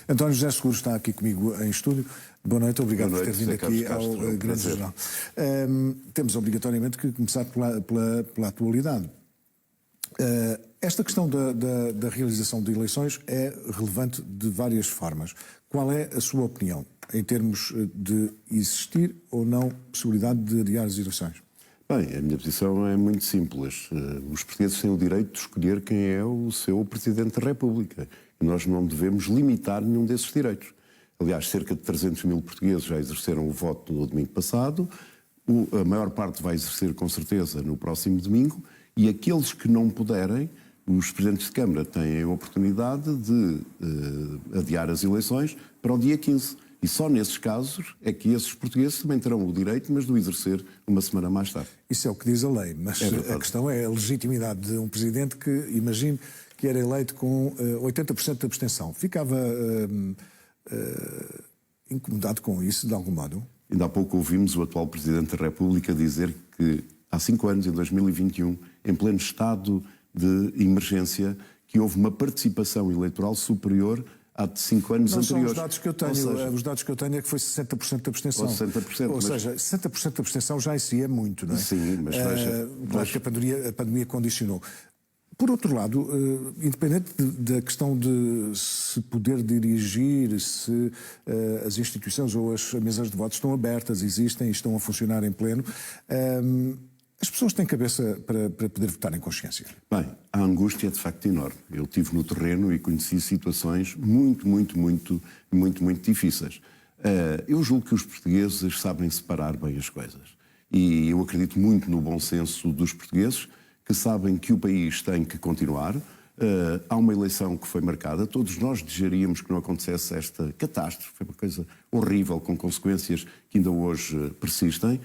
António José Seguro está aqui comigo em estúdio. Boa noite, obrigado por ter vindo aqui ao Grande Jornal. Temos obrigatoriamente que começar pela atualidade. Esta questão da realização de eleições é relevante de várias formas. Qual é a sua opinião em termos de existir ou não possibilidade de adiar as eleições? Bem, a minha posição é muito simples. Os portugueses têm o direito de escolher quem é o seu Presidente da República. E nós não devemos limitar nenhum desses direitos. Aliás, cerca de 300 mil portugueses já exerceram o voto no domingo passado. A maior parte vai exercer, com certeza, no próximo domingo. E aqueles que não puderem, os Presidentes de Câmara têm a oportunidade de adiar as eleições para o dia 15. E só nesses casos é que esses portugueses também terão o direito, mas de o exercer uma semana mais tarde. Isso é o que diz a lei, mas a questão é a legitimidade de um Presidente que, imagine, que era eleito com 80% de abstenção. Ficava incomodado com isso, de algum modo? Ainda há pouco ouvimos o atual Presidente da República dizer que há 5 anos, em 2021, em pleno estado de emergência, que houve uma participação eleitoral superior há de 5 anos anteriores. Não são os dados que eu tenho. Seja, os dados que eu tenho é que foi 60% de abstenção. Ou seja, 60% de abstenção já em si é muito, não é? Sim, mas veja... Claro que a pandemia condicionou. Por outro lado, independente da questão de se poder dirigir, se as instituições ou as mesas de voto estão abertas, existem e estão a funcionar em pleno, as pessoas têm cabeça para poder votar em consciência? Bem, a angústia é de facto enorme. Eu estive no terreno e conheci situações muito difíceis. Eu julgo que os portugueses sabem separar bem as coisas. E eu acredito muito no bom senso dos portugueses, que sabem que o país tem que continuar. Há uma eleição que foi marcada, todos nós desejaríamos que não acontecesse esta catástrofe, foi uma coisa horrível, com consequências que ainda hoje persistem,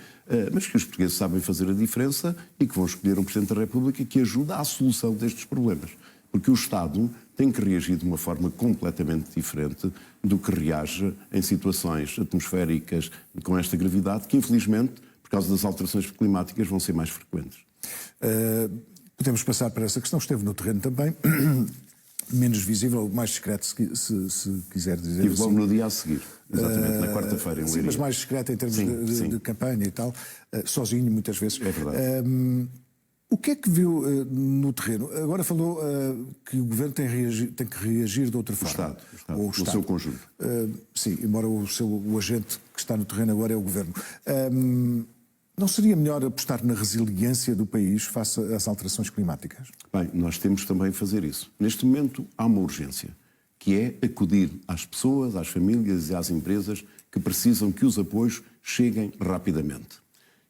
mas que os portugueses sabem fazer a diferença e que vão escolher um Presidente da República que ajuda à solução destes problemas. Porque o Estado tem que reagir de uma forma completamente diferente do que reage em situações atmosféricas com esta gravidade, que infelizmente, por causa das alterações climáticas, vão ser mais frequentes. Podemos passar para essa questão. Esteve no terreno também, menos visível, mais discreto, se quiser dizer. Estive logo no dia a seguir, exatamente, na quarta-feira, em Leiria. Sim, mas mais discreto em termos de campanha e tal, sozinho muitas vezes. É verdade. O que é que viu no terreno? Agora falou que o Governo tem que reagir de outra forma. O Estado, no seu conjunto. Sim, embora o agente que está no terreno agora é o Governo. Não seria melhor apostar na resiliência do país face às alterações climáticas? Bem, nós temos também de fazer isso. Neste momento há uma urgência, que é acudir às pessoas, às famílias e às empresas que precisam que os apoios cheguem rapidamente.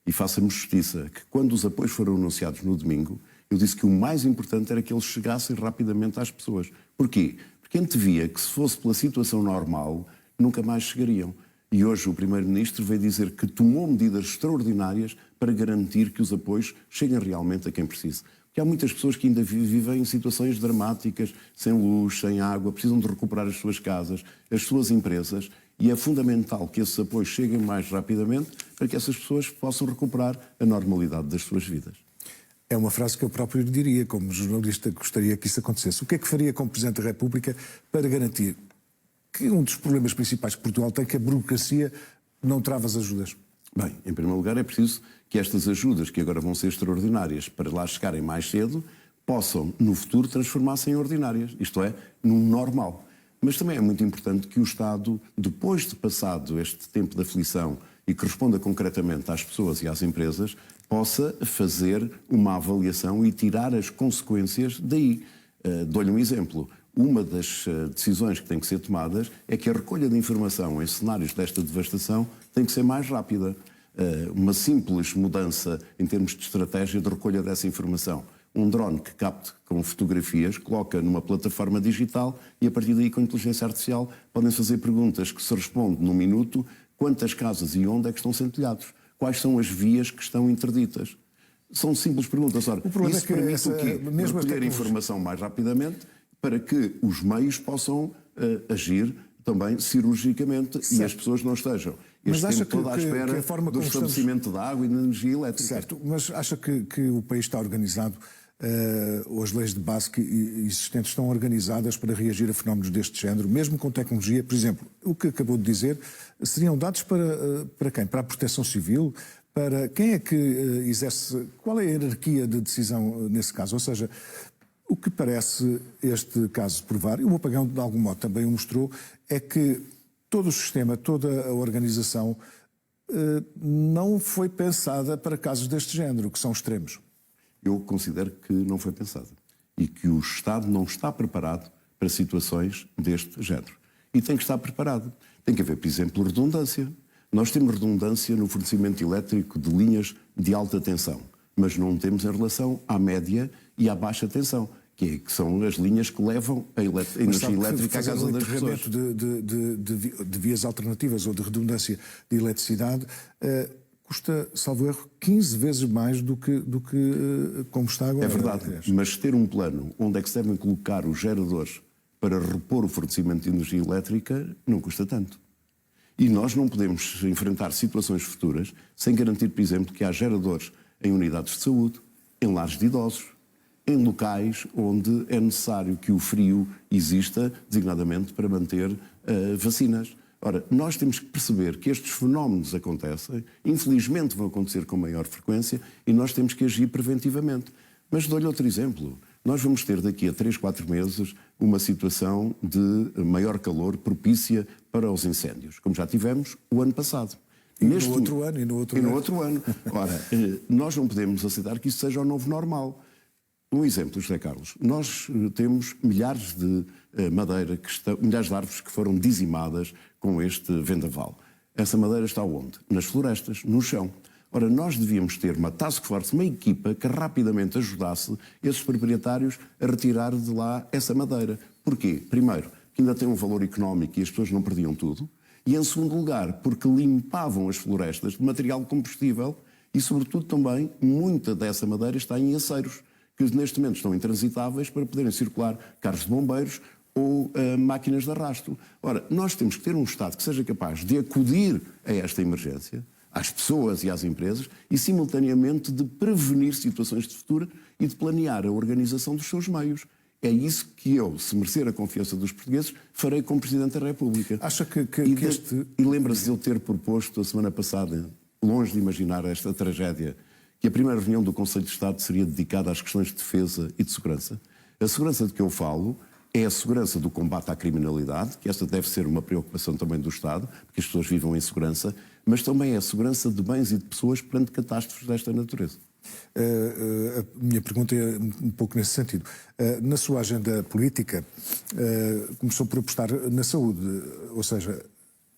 E faça-me justiça que quando os apoios foram anunciados no domingo, eu disse que o mais importante era que eles chegassem rapidamente às pessoas. Porquê? Porque antevia que se fosse pela situação normal, nunca mais chegariam. E hoje o Primeiro-Ministro veio dizer que tomou medidas extraordinárias para garantir que os apoios cheguem realmente a quem precisa. Porque há muitas pessoas que ainda vivem em situações dramáticas, sem luz, sem água, precisam de recuperar as suas casas, as suas empresas, e é fundamental que esses apoios cheguem mais rapidamente para que essas pessoas possam recuperar a normalidade das suas vidas. É uma frase que eu próprio diria, como jornalista, gostaria que isso acontecesse. O que é que faria como Presidente da República para garantir que um dos problemas principais que Portugal tem, que a burocracia não trava as ajudas? Bem, em primeiro lugar é preciso que estas ajudas, que agora vão ser extraordinárias, para lá chegarem mais cedo, possam, no futuro, transformar-se em ordinárias, isto é, num normal. Mas também é muito importante que o Estado, depois de passado este tempo de aflição e que responda concretamente às pessoas e às empresas, possa fazer uma avaliação e tirar as consequências daí. Dou-lhe um exemplo. Uma das decisões que tem que ser tomadas é que a recolha de informação em cenários desta devastação tem que ser mais rápida. Uma simples mudança em termos de estratégia de recolha dessa informação. Um drone que capte com fotografias, coloca numa plataforma digital e a partir daí com inteligência artificial podem fazer perguntas que se respondem num minuto: quantas casas e onde é que estão sem telhados? Quais são as vias que estão interditas? São simples perguntas. Ora, o problema isso é que permite o quê? Recolher informação mais rapidamente para que os meios possam agir também cirurgicamente, certo, e as pessoas não estejam mas acha tempo todo à espera que a forma do estabelecimento da água e da energia elétrica. Certo, mas acha que o país está organizado ou as leis de base que existentes estão organizadas para reagir a fenómenos deste género, mesmo com tecnologia. Por exemplo, o que acabou de dizer, seriam dados para quem? Para a Proteção Civil? Para quem é que exerce... Qual é a hierarquia de decisão nesse caso? Ou seja, o que parece este caso provar, e o apagão de algum modo também o mostrou, é que todo o sistema, toda a organização não foi pensada para casos deste género, que são extremos. Eu considero que não foi pensada e que o Estado não está preparado para situações deste género. E tem que estar preparado. Tem que haver, por exemplo, redundância. Nós temos redundância no fornecimento elétrico de linhas de alta tensão, mas não temos em relação à média e à baixa tensão, que são as linhas que levam a energia elétrica à casa das pessoas. De vias alternativas ou de redundância de eletricidade custa, salvo erro, 15 vezes mais do que como está agora. É verdade, mas ter um plano onde é que se devem colocar os geradores para repor o fornecimento de energia elétrica não custa tanto. E nós não podemos enfrentar situações futuras sem garantir, por exemplo, que há geradores em unidades de saúde, em lares de idosos, em locais onde é necessário que o frio exista, designadamente para manter vacinas. Ora, nós temos que perceber que estes fenómenos acontecem, infelizmente vão acontecer com maior frequência e nós temos que agir preventivamente. Mas dou-lhe outro exemplo. Nós vamos ter daqui a 3, 4 meses uma situação de maior calor propícia para os incêndios, como já tivemos o ano passado. E no outro ano. Ora, nós não podemos aceitar que isso seja o novo normal. Um exemplo, José Carlos. Nós temos milhares de milhares de árvores que foram dizimadas com este vendaval. Essa madeira está onde? Nas florestas, no chão. Ora, nós devíamos ter uma task force, uma equipa que rapidamente ajudasse esses proprietários a retirar de lá essa madeira. Porquê? Primeiro, que ainda tem um valor económico e as pessoas não perdiam tudo. E em segundo lugar, porque limpavam as florestas de material combustível e, sobretudo, também, muita dessa madeira está em aceiros, que neste momento estão intransitáveis para poderem circular carros de bombeiros ou máquinas de arrasto. Ora, nós temos que ter um Estado que seja capaz de acudir a esta emergência, às pessoas e às empresas, e simultaneamente de prevenir situações de futuro e de planear a organização dos seus meios. É isso que eu, se merecer a confiança dos portugueses, farei como Presidente da República. Acha que E lembra-se de eu ter proposto a semana passada, longe de imaginar esta tragédia, que a primeira reunião do Conselho de Estado seria dedicada às questões de defesa e de segurança. A segurança de que eu falo é a segurança do combate à criminalidade, que esta deve ser uma preocupação também do Estado, porque as pessoas vivam em segurança, mas também é a segurança de bens e de pessoas perante catástrofes desta natureza. A minha pergunta é um pouco nesse sentido. Na sua agenda política, começou por apostar na saúde, ou seja,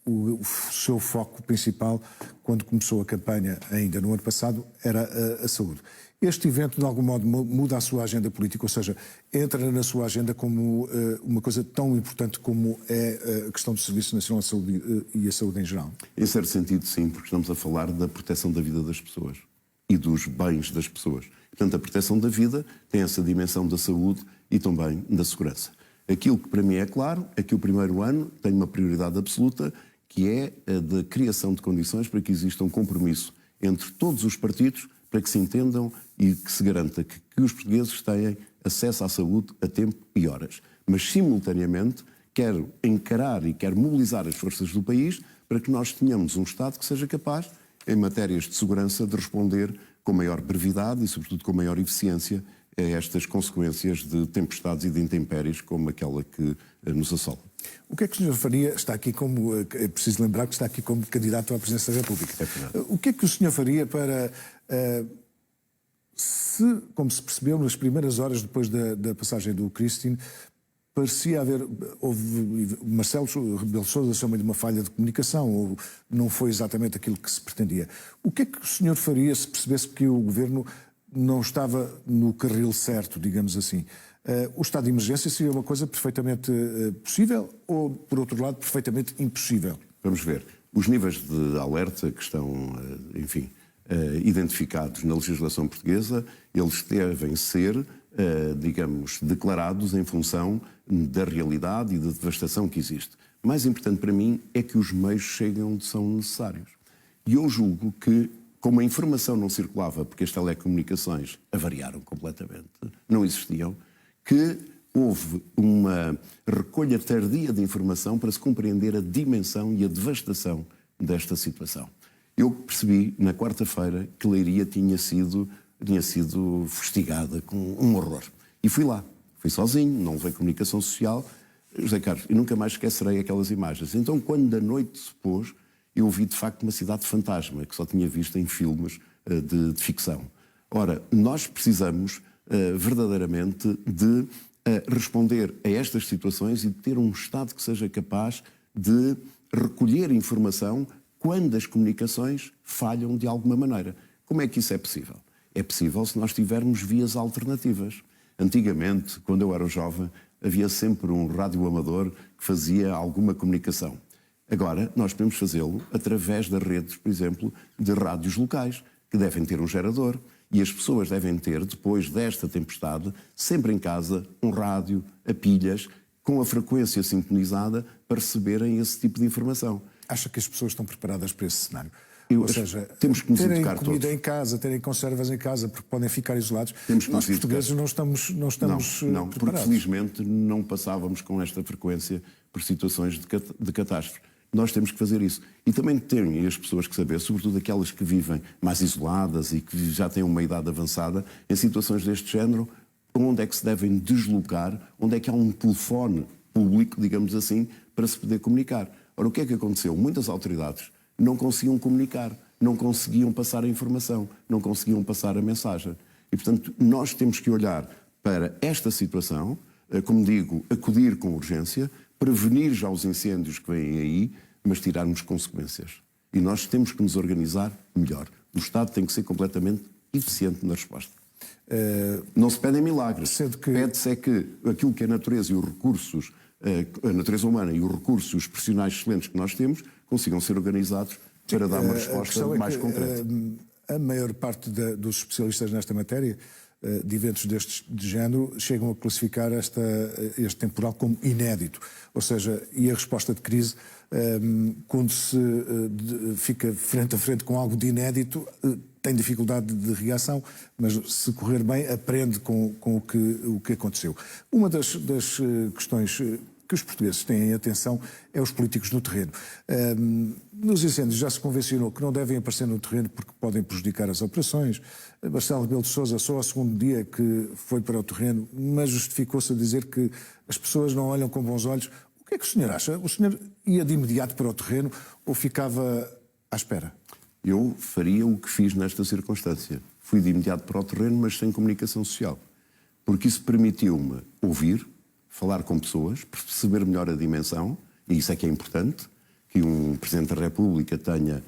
o seu foco principal, quando começou a campanha, ainda no ano passado, era a saúde. Este evento, de algum modo, muda a sua agenda política, ou seja, entra na sua agenda como uma coisa tão importante como é a questão do Serviço Nacional de Saúde e a saúde em geral? Em certo sentido, sim, porque estamos a falar da proteção da vida das pessoas e dos bens das pessoas. Portanto, a proteção da vida tem essa dimensão da saúde e também da segurança. Aquilo que para mim é claro é que o primeiro ano tem uma prioridade absoluta, que é a da criação de condições para que exista um compromisso entre todos os partidos para que se entendam e que se garanta que os portugueses tenham acesso à saúde a tempo e horas. Mas, simultaneamente, quero encarar e quero mobilizar as forças do país para que nós tenhamos um Estado que seja capaz, em matérias de segurança, de responder com maior brevidade e, sobretudo, com maior eficiência a estas consequências de tempestades e de intempéries como aquela que nos assola. O que é que o Sr. faria, está aqui como, é preciso lembrar que está aqui como candidato à Presidência da República. O que é que o senhor faria para, como se percebeu nas primeiras horas depois da passagem do Christine, parecia haver, Marcelo Rebelo de Sousa chama de uma falha de comunicação, ou não foi exatamente aquilo que se pretendia. O que é que o senhor faria se percebesse que o Governo não estava no carril certo, digamos assim? O estado de emergência seria uma coisa perfeitamente possível ou, por outro lado, perfeitamente impossível? Vamos ver. Os níveis de alerta que estão, enfim, identificados na legislação portuguesa, eles devem ser, digamos, declarados em função da realidade e da devastação que existe. Mais importante para mim é que os meios cheguem onde são necessários. E eu julgo que, como a informação não circulava, porque as telecomunicações avariaram completamente, não existiam, que houve uma recolha tardia de informação para se compreender a dimensão e a devastação desta situação. Eu percebi, na quarta-feira, que Leiria tinha sido fustigada com um horror. E fui lá. Fui sozinho, não levei comunicação social. José Carlos, eu nunca mais esquecerei aquelas imagens. Então, quando a noite se pôs, eu vi, de facto, uma cidade fantasma, que só tinha visto em filmes de ficção. Ora, nós precisamos verdadeiramente de responder a estas situações e de ter um Estado que seja capaz de recolher informação quando as comunicações falham de alguma maneira. Como é que isso é possível? É possível se nós tivermos vias alternativas. Antigamente, quando eu era jovem, havia sempre um rádio amador que fazia alguma comunicação. Agora, nós podemos fazê-lo através das redes, por exemplo, de rádios locais, que devem ter um gerador. E as pessoas devem ter, depois desta tempestade, sempre em casa, um rádio a pilhas, com a frequência sintonizada, para receberem esse tipo de informação. Acha que as pessoas estão preparadas para esse cenário? Ou seja, temos que nos terem educar comida todos. em casa, terem conservas em casa, porque podem ficar isolados. Temos que Nós, nos portugueses, não estamos não, preparados. porque felizmente não passávamos com esta frequência por situações de catástrofe. Nós temos que fazer isso. E também têm as pessoas que saber, sobretudo aquelas que vivem mais isoladas e que já têm uma idade avançada, em situações deste género, onde é que se devem deslocar, onde é que há um telefone público, digamos assim, para se poder comunicar. Ora, o que é que aconteceu? Muitas autoridades não conseguiam comunicar, não conseguiam passar a informação, não conseguiam passar a mensagem. E, portanto, nós temos que olhar para esta situação, como digo, acudir com urgência, prevenir já os incêndios que vêm aí, mas tirarmos consequências. E nós temos que nos organizar melhor. O Estado tem que ser completamente eficiente na resposta. Não se pedem milagres. Pede-se é que aquilo que a natureza e os recursos, a natureza humana e os recursos, os profissionais excelentes que nós temos, consigam ser organizados para dar uma resposta mais concreta. A maior parte dos especialistas nesta matéria, de eventos de género, chegam a classificar este temporal como inédito. Ou seja, e a resposta de crise, quando se fica frente a frente com algo de inédito, tem dificuldade de reação, mas se correr bem, aprende com o que aconteceu. Uma das questões que os portugueses têm em atenção é os políticos no terreno. Nos incêndios já se convencionou que não devem aparecer no terreno porque podem prejudicar as operações. Marcelo Rebelo de Sousa, só ao segundo dia que foi para o terreno, mas justificou-se a dizer que as pessoas não olham com bons olhos. O que é que o senhor acha? O senhor ia de imediato para o terreno ou ficava à espera? Eu faria o que fiz nesta circunstância. Fui de imediato para o terreno, mas sem comunicação social. Porque isso permitiu-me ouvir, falar com pessoas, perceber melhor a dimensão, e isso é que é importante, que um Presidente da República tenha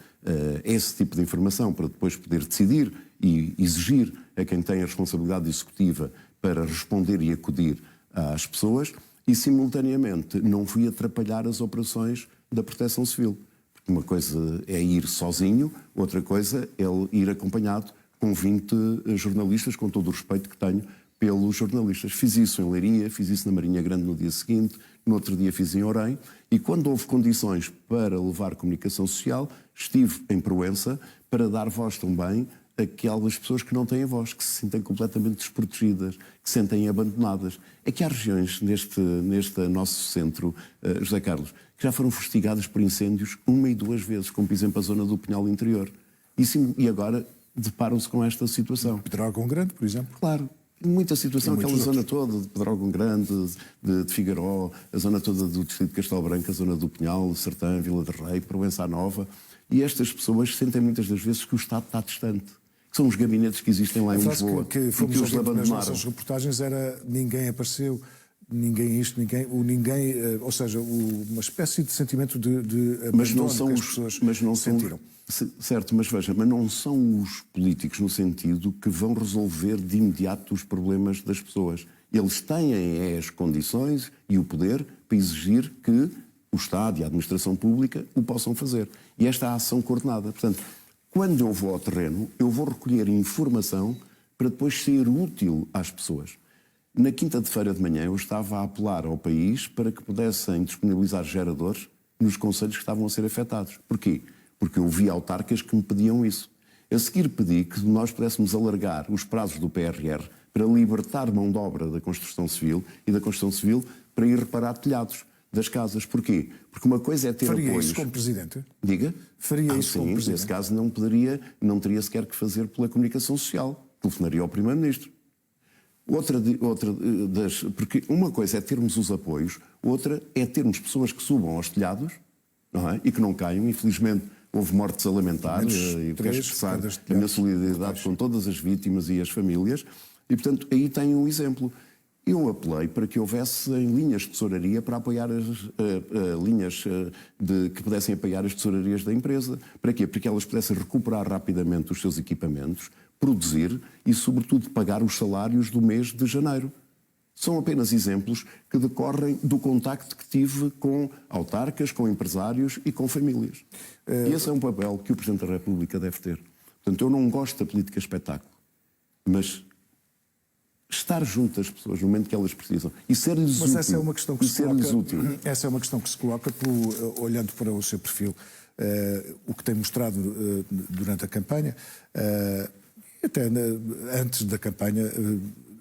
esse tipo de informação para depois poder decidir e exigir a quem tem a responsabilidade executiva para responder e acudir às pessoas, e simultaneamente não fui atrapalhar as operações da Proteção Civil. Porque uma coisa é ir sozinho, outra coisa é ir acompanhado com 20 jornalistas, com todo o respeito que tenho pelos jornalistas. Fiz isso em Leiria, fiz isso na Marinha Grande no dia seguinte, no outro dia fiz em Orem, e quando houve condições para levar comunicação social, estive em Proença para dar voz também àquelas pessoas que não têm voz, que se sentem completamente desprotegidas, que se sentem abandonadas. É que há regiões neste nosso centro, José Carlos, que já foram fustigadas por incêndios 1 e 2 vezes, como por exemplo a zona do Pinhal Interior. E agora deparam-se com esta situação. Pedrógão Grande, por exemplo. Claro. Muita situação, aquela zona toda de Pedrógão Grande, de Figueiró, a zona toda do distrito de Castelo Branco, a zona do Pinhal, Sertã, Vila de Rei, Proença Nova. E estas pessoas sentem muitas das vezes que o Estado está distante. Que são os gabinetes que existem lá em Lisboa. Que fomos e que os abandonaram. Nas nossas reportagens era ninguém apareceu, ninguém isto, ninguém, ou seja, uma espécie de sentimento de abandono que as pessoas sentiram. Certo, mas veja, mas não são os políticos no sentido que vão resolver de imediato os problemas das pessoas. Eles têm as condições e o poder para exigir que o Estado e a administração pública o possam fazer. E esta é a ação coordenada. Portanto, quando eu vou ao terreno, eu vou recolher informação para depois ser útil às pessoas. Na quinta-feira de manhã eu estava a apelar ao país para que pudessem disponibilizar geradores nos concelhos que estavam a ser afetados. Porquê? Porque eu vi autarcas que me pediam isso. A seguir pedi que nós pudéssemos alargar os prazos do PRR para libertar mão de obra da construção civil e da construção civil para ir reparar telhados das casas. Porquê? Porque uma coisa é ter Faria apoios... isso como Presidente? Diga? Faria isso sim, como Presidente? Nesse caso não teria sequer que fazer pela comunicação social. Telefonaria ao Primeiro-Ministro. Porque uma coisa é termos os apoios, outra é termos pessoas que subam aos telhados, não é? E que não caiam. Infelizmente houve mortes a lamentar, e quero expressar a minha solidariedade com todas as vítimas e as famílias, e portanto aí tem um exemplo. Eu apelei para que houvesse linhas de tesouraria para apoiar que pudessem apoiar as tesourarias da empresa. Para quê? Para que elas pudessem recuperar rapidamente os seus equipamentos, produzir e, sobretudo, pagar os salários do mês de janeiro. São apenas exemplos que decorrem do contacto que tive com autarcas, com empresários e com famílias. E esse é um papel que o Presidente da República deve ter. Portanto, eu não gosto da política espetáculo, mas estar junto às pessoas no momento que elas precisam e ser-lhes útil. Mas essa é uma questão que se coloca, útil. Essa é uma questão que se coloca olhando para o seu perfil, o que tem mostrado durante a campanha, até antes da campanha,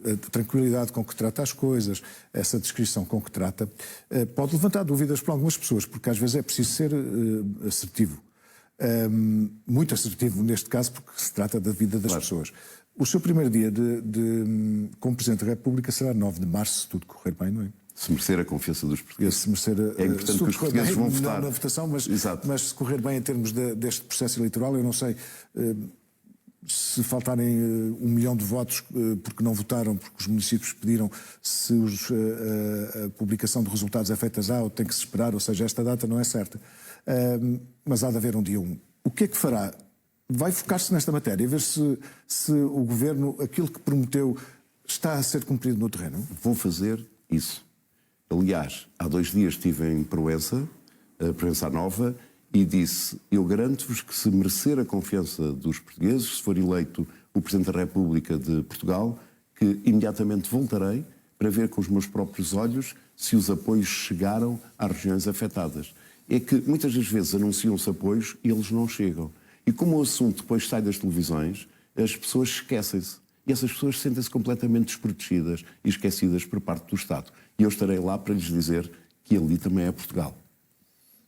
a tranquilidade com que trata as coisas, essa descrição com que trata, pode levantar dúvidas para algumas pessoas, porque às vezes é preciso ser assertivo. Muito assertivo neste caso, porque se trata da vida das pessoas. O seu primeiro dia como Presidente da República será 9 de março, se tudo correr bem, não é? Se merecer a confiança dos portugueses. É importante que os portugueses vão votar na votação, mas se correr bem em termos deste processo eleitoral, eu não sei se faltarem 1 milhão de votos porque não votaram, porque os municípios pediram, se a publicação de resultados é feita já ou tem que se esperar, ou seja, esta data não é certa. Mas há de haver um dia 1. O que é que fará? Vai focar-se nesta matéria, ver se o Governo, aquilo que prometeu, está a ser cumprido no terreno? Vou fazer isso. Aliás, há 2 dias estive em Proença Nova, e disse: eu garanto-vos que, se merecer a confiança dos portugueses, se for eleito o Presidente da República de Portugal, que imediatamente voltarei para ver com os meus próprios olhos se os apoios chegaram às regiões afetadas. É que muitas das vezes anunciam-se apoios e eles não chegam. E como o assunto depois sai das televisões, as pessoas esquecem-se. E essas pessoas sentem-se completamente desprotegidas e esquecidas por parte do Estado. E eu estarei lá para lhes dizer que ali também é Portugal.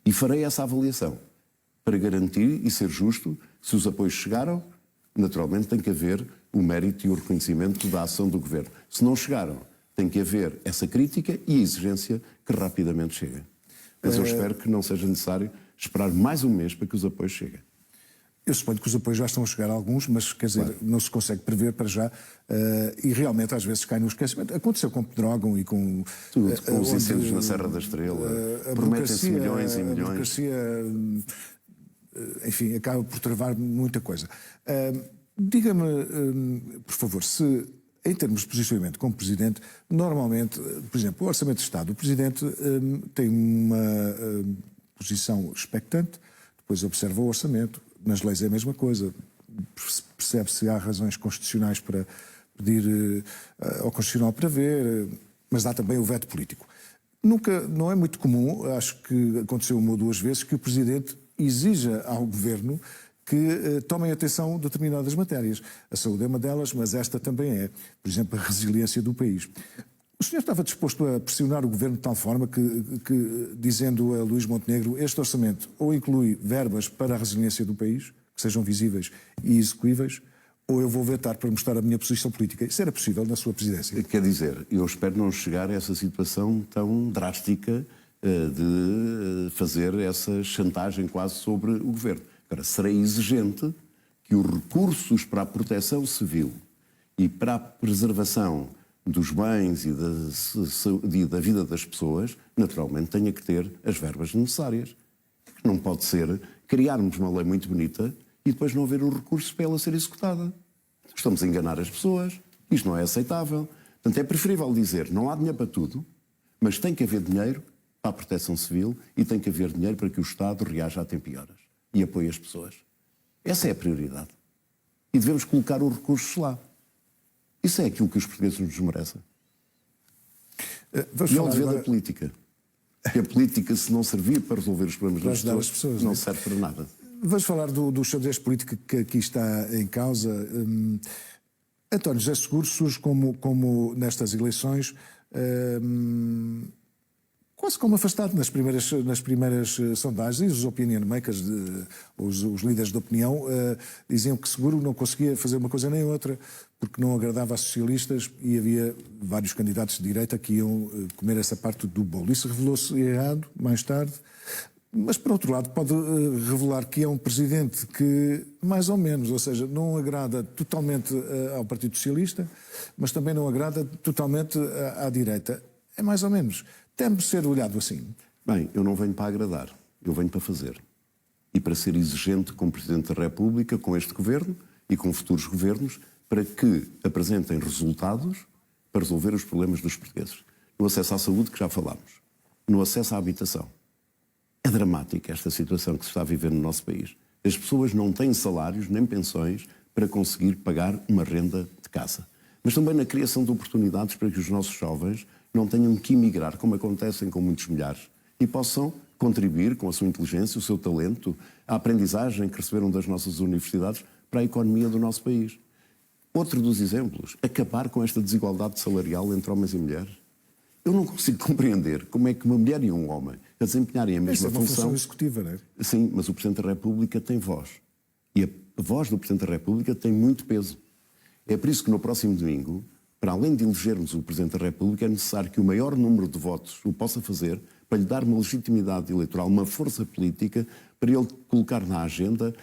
E farei essa avaliação para garantir e ser justo. Se os apoios chegaram, naturalmente tem que haver o mérito e o reconhecimento da ação do Governo. Se não chegaram, tem que haver essa crítica e a exigência que rapidamente cheguem. Mas eu espero que não seja necessário esperar mais um mês para que os apoios cheguem. Eu suponho que os apoios já estão a chegar a alguns, mas quer dizer, não se consegue prever para já, e realmente às vezes cai no esquecimento. Aconteceu com Pedrógão e com... Tudo, com os incêndios na Serra da Estrela, prometem-se milhões e milhões. A burocracia, enfim, acaba por travar muita coisa. Diga-me, por favor, se em termos de posicionamento como Presidente, normalmente, por exemplo, o Orçamento de Estado, o Presidente tem uma posição expectante, depois observa o orçamento. Nas leis é a mesma coisa. Percebe se há razões constitucionais para pedir ao Constitucional para ver, mas há também o veto político. Não é muito comum, acho que aconteceu 1 ou 2 vezes, que o Presidente exija ao Governo que tomem atenção a determinadas matérias. A saúde é uma delas, mas esta também é. Por exemplo, a resiliência do país. O senhor estava disposto a pressionar o Governo de tal forma que, dizendo a Luís Montenegro, este orçamento ou inclui verbas para a resiliência do país, que sejam visíveis e execuíveis, ou eu vou vetar para mostrar a minha posição política? Isso era possível na sua presidência? Quer dizer, eu espero não chegar a essa situação tão drástica de fazer essa chantagem quase sobre o Governo. Agora, serei exigente que os recursos para a proteção civil e para a preservação dos bens e da vida das pessoas, naturalmente tenha que ter as verbas necessárias. Não pode ser criarmos uma lei muito bonita e depois não haver os recursos para ela ser executada. Estamos a enganar as pessoas. Isto não é aceitável. Portanto, é preferível dizer: não há dinheiro para tudo, mas tem que haver dinheiro para a proteção civil e tem que haver dinheiro para que o Estado reaja a tempo e horas e apoie as pessoas. Essa é a prioridade. E devemos colocar os recursos lá. Isso é aquilo que os portugueses nos merecem. E é o dever da política. Que a política, se não servir para resolver os problemas das pessoas, não serve para nada. Vamos falar do xadrez político que aqui está em causa. António José Seguro surge como nestas eleições quase como afastado nas primeiras sondagens. Os opinion makers, os líderes de opinião, diziam que Seguro não conseguia fazer uma coisa nem outra, porque não agradava a socialistas e havia vários candidatos de direita que iam comer essa parte do bolo. Isso revelou-se errado mais tarde, mas por outro lado pode revelar que é um presidente que, mais ou menos, ou seja, não agrada totalmente ao Partido Socialista, mas também não agrada totalmente à direita. É mais ou menos. Teme ser olhado assim. Bem, eu não venho para agradar, eu venho para fazer. E para ser exigente com o Presidente da República, com este Governo e com futuros governos, para que apresentem resultados para resolver os problemas dos portugueses. No acesso à saúde, que já falámos. No acesso à habitação. É dramática esta situação que se está a viver no nosso país. As pessoas não têm salários nem pensões para conseguir pagar uma renda de casa. Mas também na criação de oportunidades para que os nossos jovens não tenham que emigrar, como acontecem com muitos milhares, e possam contribuir com a sua inteligência, o seu talento, a aprendizagem que receberam das nossas universidades para a economia do nosso país. Outro dos exemplos, acabar com esta desigualdade salarial entre homens e mulheres. Eu não consigo compreender como é que uma mulher e um homem a desempenharem a mesma função... Essa é uma função executiva, não é? Sim, mas o Presidente da República tem voz. E a voz do Presidente da República tem muito peso. É por isso que no próximo domingo, para além de elegermos o Presidente da República, é necessário que o maior número de votos o possa fazer para lhe dar uma legitimidade eleitoral, uma força política, para ele colocar na agenda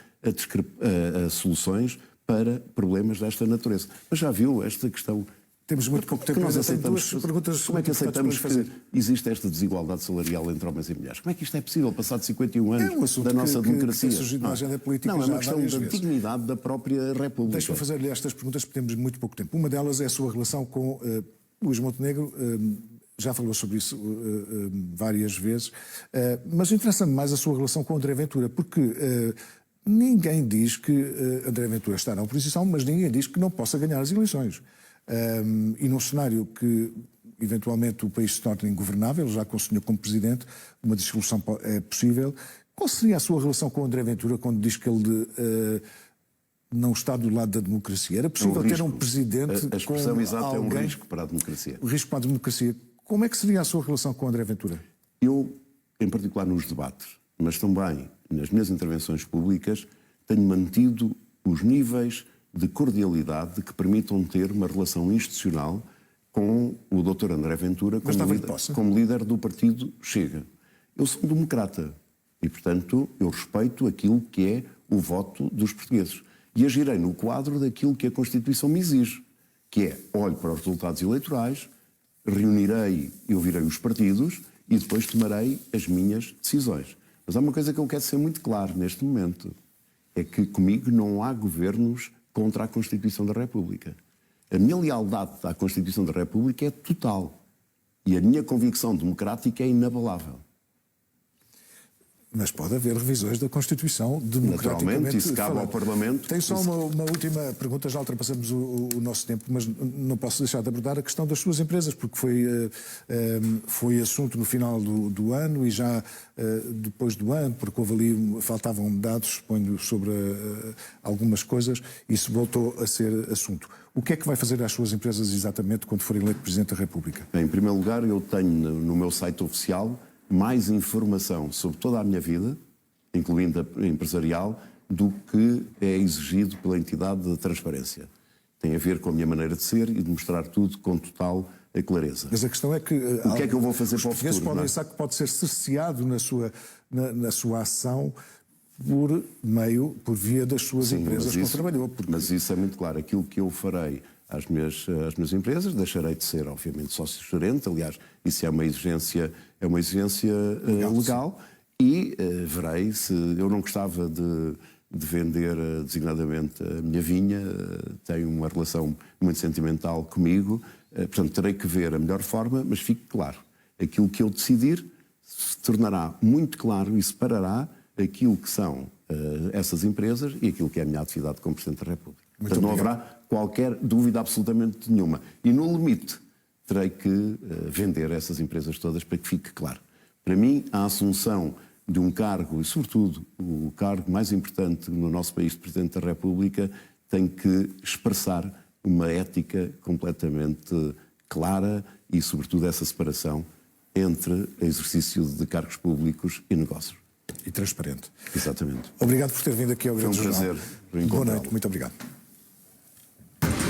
soluções para problemas desta natureza. Mas já viu esta questão? Temos muito pouco tempo. Nós aceitamos, duas perguntas. Como é que aceitamos que existe esta desigualdade salarial entre homens e mulheres? Como é que isto é possível, passado 51 anos da nossa democracia? Que surgido na agenda política não, é já uma questão da dignidade da própria República. Deixa-me fazer-lhe estas perguntas porque temos muito pouco tempo. Uma delas é a sua relação com Luís Montenegro. Já falou sobre isso várias vezes. Mas interessa-me mais a sua relação com André Ventura, porque ninguém diz que André Ventura está na oposição, mas ninguém diz que não possa ganhar as eleições. E num cenário que eventualmente o país se torne ingovernável, já com o senhor como presidente, uma dissolução é possível. Qual seria a sua relação com André Ventura quando diz que ele não está do lado da democracia? Era possível ter um presidente a expressão com exata alguém... é um risco para a democracia. O risco para a democracia. Como é que seria a sua relação com André Ventura? Eu, em particular nos debates, mas também nas minhas intervenções públicas, tenho mantido os níveis de cordialidade que permitam ter uma relação institucional com o Dr. André Ventura como líder do partido Chega. Eu sou um democrata e, portanto, eu respeito aquilo que é o voto dos portugueses. E agirei no quadro daquilo que a Constituição me exige, que é, olho para os resultados eleitorais, reunirei e ouvirei os partidos e depois tomarei as minhas decisões. Mas há uma coisa que eu quero ser muito claro neste momento, é que comigo não há governos contra a Constituição da República. A minha lealdade à Constituição da República é total. E a minha convicção democrática é inabalável. Mas pode haver revisões da Constituição democraticamente. Naturalmente, isso cabe ao Parlamento. Tenho só uma última pergunta, já ultrapassamos o nosso tempo, mas não posso deixar de abordar a questão das suas empresas, porque foi assunto no final do ano e já depois do ano, porque houve ali, faltavam dados, suponho, sobre algumas coisas, e isso voltou a ser assunto. O que é que vai fazer às suas empresas exatamente quando for eleito Presidente da República? Bem, em primeiro lugar, eu tenho no meu site oficial mais informação sobre toda a minha vida, incluindo a empresarial, do que é exigido pela entidade de transparência. Tem a ver com a minha maneira de ser e de mostrar tudo com total clareza. Mas a questão é que... O que é que eu vou fazer para o futuro? Os portugueses podem pensar que pode ser cerceado na sua ação por via das suas empresas que trabalhou. Mas isso é muito claro. Aquilo que eu farei às minhas empresas, deixarei de ser, obviamente, sócio-gerente. Aliás, isso é uma exigência legal. E verei se eu não gostava de vender designadamente a minha vinha, tenho uma relação muito sentimental comigo, portanto terei que ver a melhor forma, mas fique claro, aquilo que eu decidir se tornará muito claro e separará aquilo que são essas empresas e aquilo que é a minha atividade como Presidente da República. Portanto, não haverá qualquer dúvida absolutamente nenhuma. E no limite terei que vender essas empresas todas para que fique claro. Para mim, a assunção de um cargo, e sobretudo o cargo mais importante no nosso país de Presidente da República, tem que expressar uma ética completamente clara e, sobretudo, essa separação entre exercício de cargos públicos e negócios. E transparente. Exatamente. Obrigado por ter vindo aqui ao Grande Jornal. Foi um prazer. Boa noite, muito obrigado.